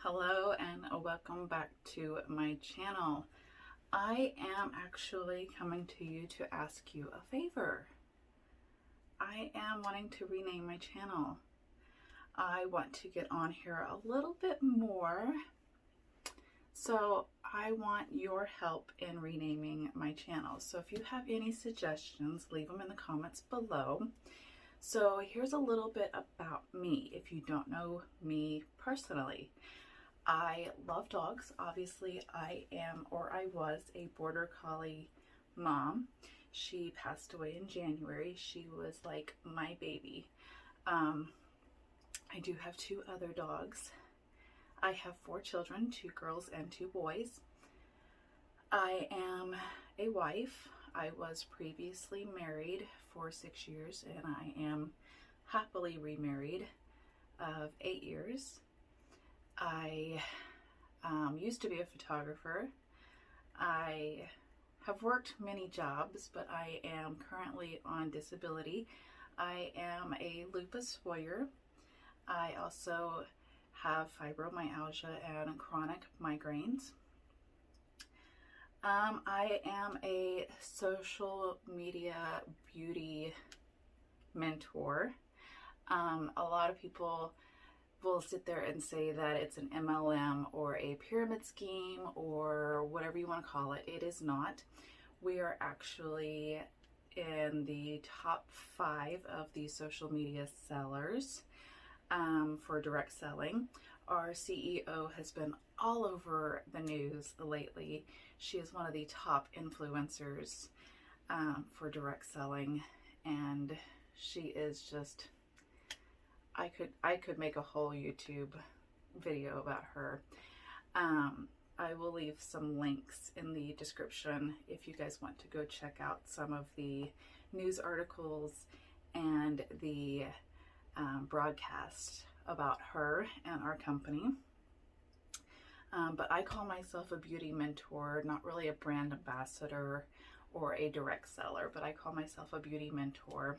Hello and welcome back to my channel. I am actually coming to you to ask you a favor. I am wanting to rename my channel. I want to get on here a little bit more. So I want your help in renaming my channel. So if you have any suggestions, leave them in the comments below. So here's a little bit about me if you don't know me personally. I love dogs. Obviously, I am, or I was, a border collie mom. She passed away in January. She was like my baby. I do have two other dogs. I have 4 children, 2 girls and 2 boys. I am a wife. I was previously married for 6 years, and I am happily remarried of 8 years. I used to be a photographer. I have worked many jobs, but I am currently on disability. I am a lupus warrior. I also have fibromyalgia and chronic migraines. I am a social media beauty mentor. A lot of people will sit there and say that it's an MLM or a pyramid scheme or whatever you want to call it. It is not. We are actually in the top 5 of the social media sellers for direct selling. Our CEO has been all over the news lately. She is one of the top influencers for direct selling, and she is just, I could make a whole YouTube video about her. I will leave some links in the description if you guys want to go check out some of the news articles and the broadcast about her and our company. But I call myself a beauty mentor, not really a brand ambassador or a direct seller, but I call myself a beauty mentor.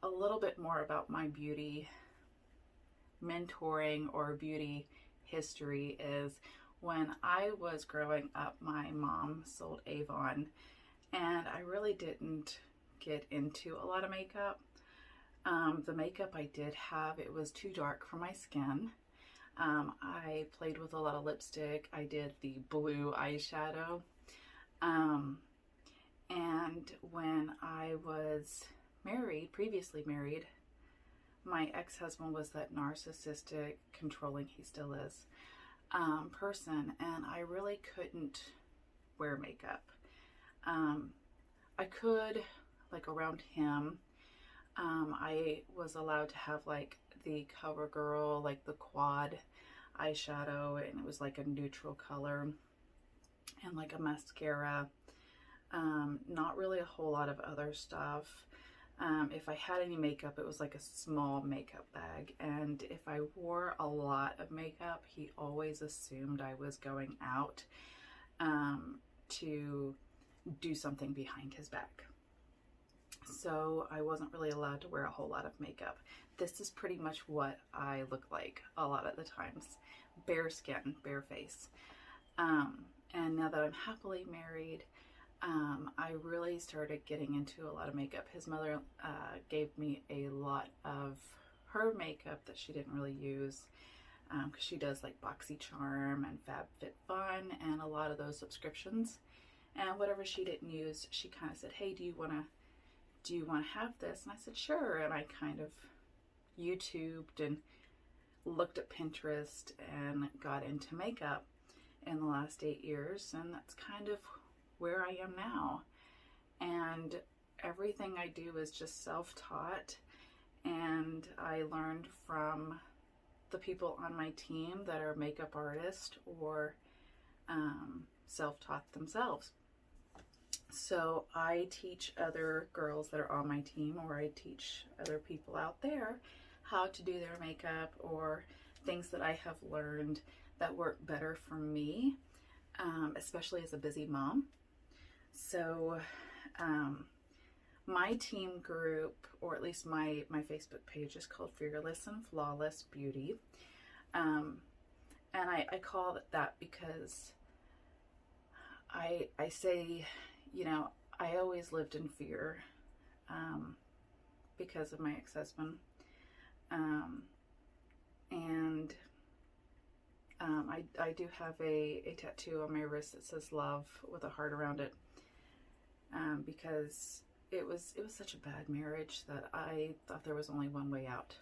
A little bit more about my beauty mentoring or beauty history is when I was growing up, my mom sold Avon, and I really didn't get into a lot of makeup. The makeup I did have, it was too dark for my skin. I played with a lot of lipstick. I did the blue eyeshadow. And when I was previously married, my ex-husband was that narcissistic, controlling, he still is, person, and I really couldn't wear makeup. I could, like, around him. I was allowed to have like the CoverGirl, like the quad eyeshadow, and it was like a neutral color, and like a mascara. Not really a whole lot of other stuff. If I had any makeup, it was like a small makeup bag, and if I wore a lot of makeup, he always assumed I was going out to do something behind his back. So I wasn't really allowed to wear a whole lot of makeup. This is pretty much what I look like a lot of the times. Bare skin, bare face. And now that I'm happily married, I really started getting into a lot of makeup. His mother gave me a lot of her makeup that she didn't really use, because she does like BoxyCharm and FabFitFun and a lot of those subscriptions. And whatever she didn't use, she kind of said, hey, do you want to have this? And I said, sure. And I kind of YouTubed and looked at Pinterest and got into makeup in the last 8 years. And that's kind of where I am now. And everything I do is just self-taught. And I learned from the people on my team that are makeup artists or self-taught themselves. So I teach other girls that are on my team, or I teach other people out there how to do their makeup, or things that I have learned that work better for me, especially as a busy mom. So my team group, or at least my Facebook page, is called Fearless and Flawless Beauty. And I call it that because I say, you know, I always lived in fear because of my ex-husband. And I do have a tattoo on my wrist that says love with a heart around it, because it was such a bad marriage that I thought there was only one way out.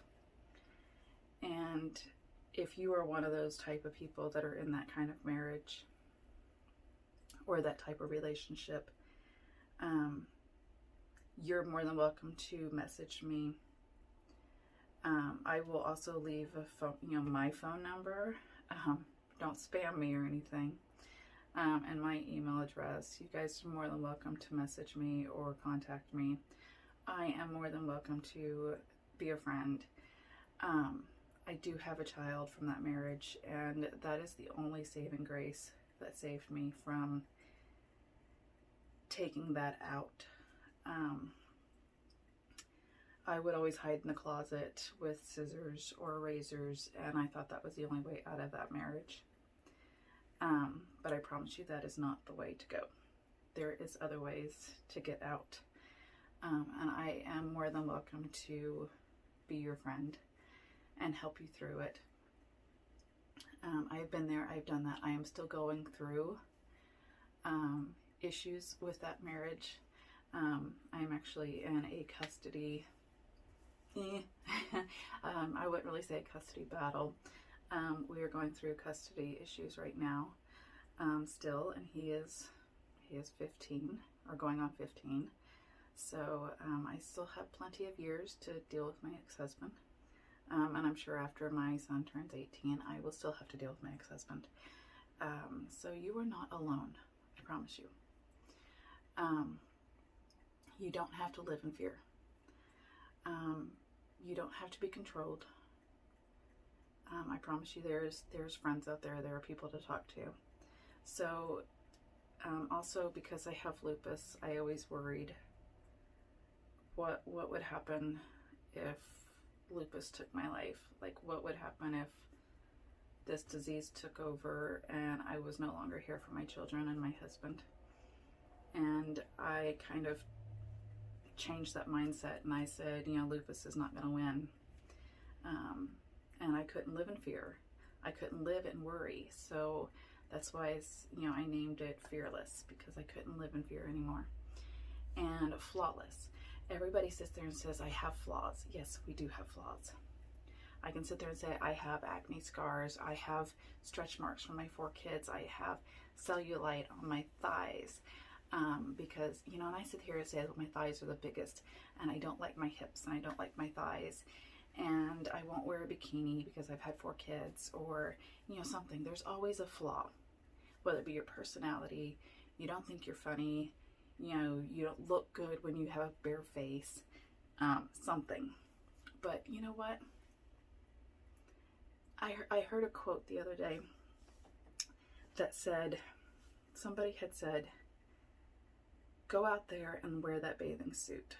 And if you are one of those type of people that are in that kind of marriage or that type of relationship, you're more than welcome to message me. I will also leave a phone, my phone number. Don't spam me or anything. And my email address. You guys are more than welcome to message me or contact me. I am more than welcome to be a friend. I do have a child from that marriage, and that is the only saving grace that saved me from taking that out. I would always hide in the closet with scissors or razors, and I thought that was the only way out of that marriage. But I promise you that is not the way to go. There is other ways to get out. And I am more than welcome to be your friend and help you through it. I've been there, I've done that. I am still going through issues with that marriage. I'm actually in a custody, I wouldn't really say a custody battle. We are going through custody issues right now, still, and he is 15, or going on 15. So I still have plenty of years to deal with my ex-husband. And I'm sure after my son turns 18, I will still have to deal with my ex-husband. So you are not alone, I promise you. You don't have to live in fear. You don't have to be controlled. I promise you there's friends out there, there are people to talk to. So also because I have lupus, I always worried what would happen if lupus took my life. Like, what would happen if this disease took over and I was no longer here for my children and my husband. And I kind of changed that mindset, and I said, lupus is not going to win. And I couldn't live in fear. I couldn't live in worry. So that's why I named it Fearless, because I couldn't live in fear anymore. And Flawless. Everybody sits there and says, I have flaws. Yes, we do have flaws. I can sit there and say, I have acne scars. I have stretch marks from my 4 kids. I have cellulite on my thighs. Because, and I sit here and say, well, my thighs are the biggest, and I don't like my hips, and I don't like my thighs, and I won't wear a bikini because I've had 4 kids, or, something. There's always a flaw, whether it be your personality, you don't think you're funny, you don't look good when you have a bare face, something. But you know what? I heard a quote the other day that said, somebody had said, go out there and wear that bathing suit,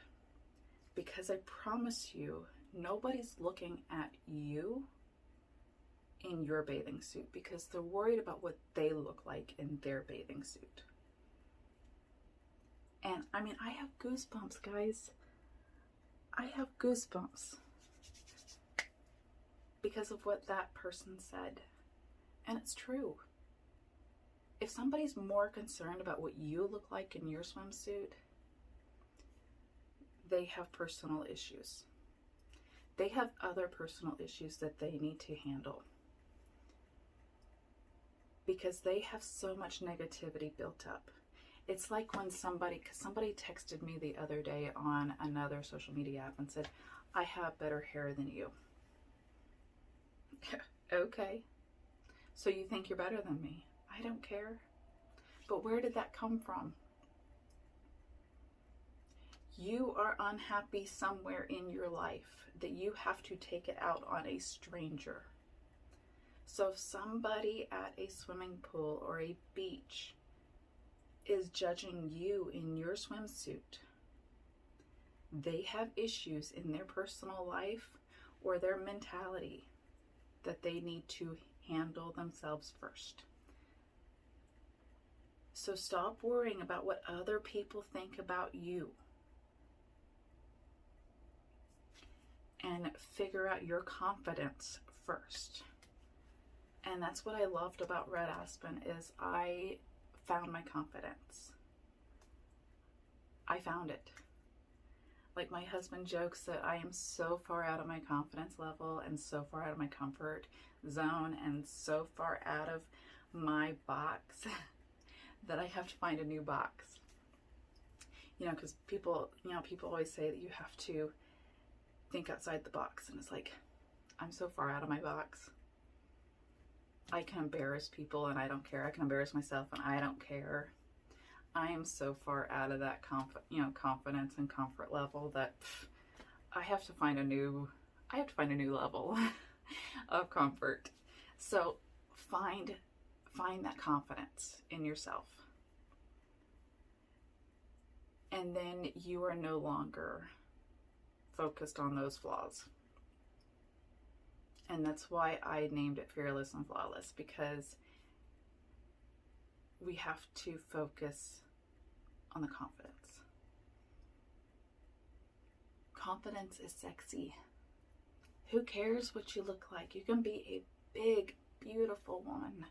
because I promise you, nobody's looking at you in your bathing suit because they're worried about what they look like in their bathing suit. And I mean, I have goosebumps, guys. I have goosebumps because of what that person said. And it's true. If somebody's more concerned about what you look like in your swimsuit, they have personal issues. They have other personal issues that they need to handle, because they have so much negativity built up. It's like when somebody texted me the other day on another social media app and said, I have better hair than you. Okay. So you think you're better than me? I don't care. But where did that come from? You are unhappy somewhere in your life that you have to take it out on a stranger. So if somebody at a swimming pool or a beach is judging you in your swimsuit, they have issues in their personal life or their mentality. that they need to handle themselves first. So stop worrying about what other people think about you and figure out your confidence first. And that's what I loved about Red Aspen, is I found my confidence. I found it. Like, my husband jokes that I am so far out of my confidence level and so far out of my comfort zone and so far out of my box that I have to find a new box. You know, because people always say that you have to think outside the box, and it's like, I'm so far out of my box. I can embarrass people and I don't care. I can embarrass myself and I don't care. I am so far out of that confidence and comfort level that I have to find a new level of comfort. So find that confidence in yourself. And then you are no longer focused on those flaws. And that's why I named it Fearless and Flawless, because we have to focus on the confidence. Confidence is sexy. Who cares what you look like? You can be a big, beautiful woman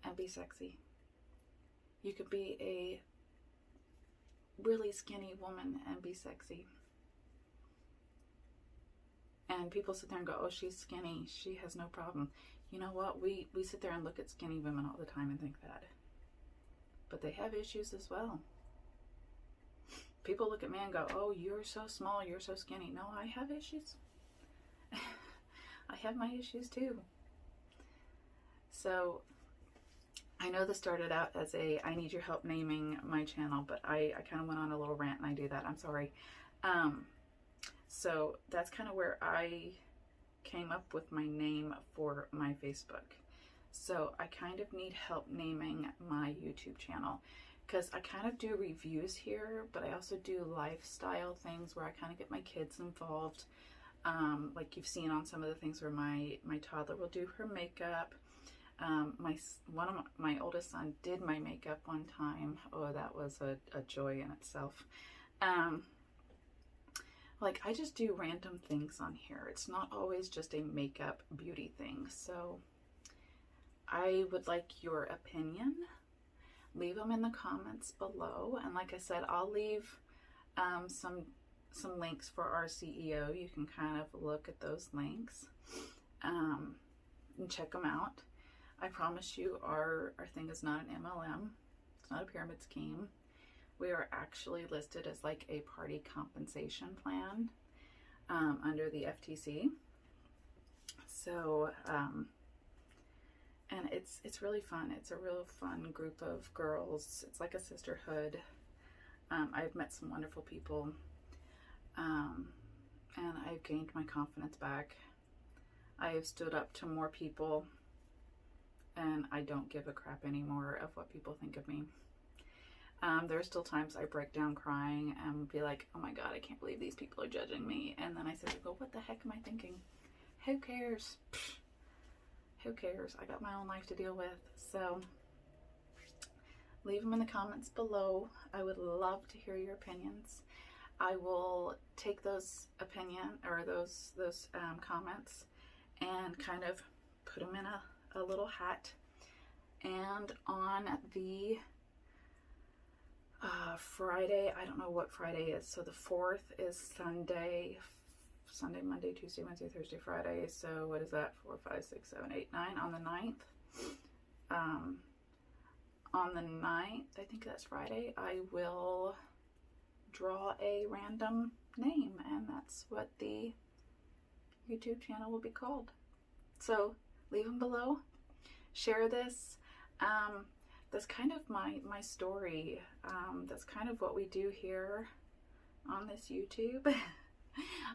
and be sexy. You could be a really skinny woman and be sexy. And people sit there and go, oh, she's skinny, she has no problem. You know what? We sit there and look at skinny women all the time and think that. But they have issues as well. People look at me and go, oh, you're so small, you're so skinny. No, I have issues. I have my issues too. So I know this started out as I need your help naming my channel, but I kind of went on a little rant, and I do that. I'm sorry. So that's kind of where I came up with my name for my Facebook. So I kind of need help naming my YouTube channel, because I kind of do reviews here, but I also do lifestyle things where I kind of get my kids involved. Like you've seen on some of the things where my toddler will do her makeup. My oldest son did my makeup one time. Oh, that was a joy in itself. Like, I just do random things on here. It's not always just a makeup beauty thing. So I would like your opinion. Leave them in the comments below. And like I said, I'll leave some links for our CEO. You can kind of look at those links and check them out. I promise you, our thing is not an MLM. It's not a pyramid scheme. We are actually listed as like a party compensation plan under the FTC. So, and it's really fun. It's a real fun group of girls. It's like a sisterhood. I've met some wonderful people, and I've gained my confidence back. I have stood up to more people, and I don't give a crap anymore of what people think of me. There are still times I break down crying and be like, oh my God, I can't believe these people are judging me. And then I sit there and go, what the heck am I thinking? Who cares? Pfft, who cares? I got my own life to deal with. So leave them in the comments below. I would love to hear your opinions. I will take those comments and kind of put them in a little hat. And on the Friday, I don't know what Friday is, so the 4th is Sunday, Monday, Tuesday, Wednesday, Thursday, Friday, so what is that, 4, 5, 6, 7, 8, 9, on the 9th, on the 9th, I think that's Friday, I will draw a random name, and that's what the YouTube channel will be called. So leave them below, share this. That's kind of my story. That's kind of what we do here on this YouTube.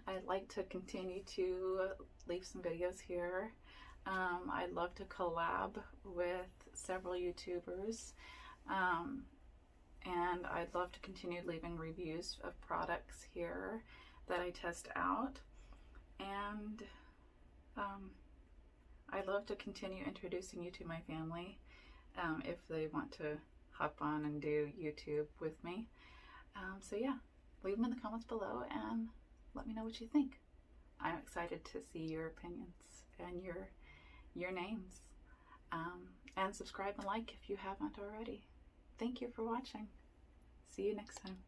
I'd like to continue to leave some videos here. I'd love to collab with several YouTubers. And I'd love to continue leaving reviews of products here that I test out. And I'd love to continue introducing you to my family if they want to hop on and do YouTube with me. So yeah, leave them in the comments below and let me know what you think. I'm excited to see your opinions and your names. And subscribe and like if you haven't already. Thank you for watching. See you next time.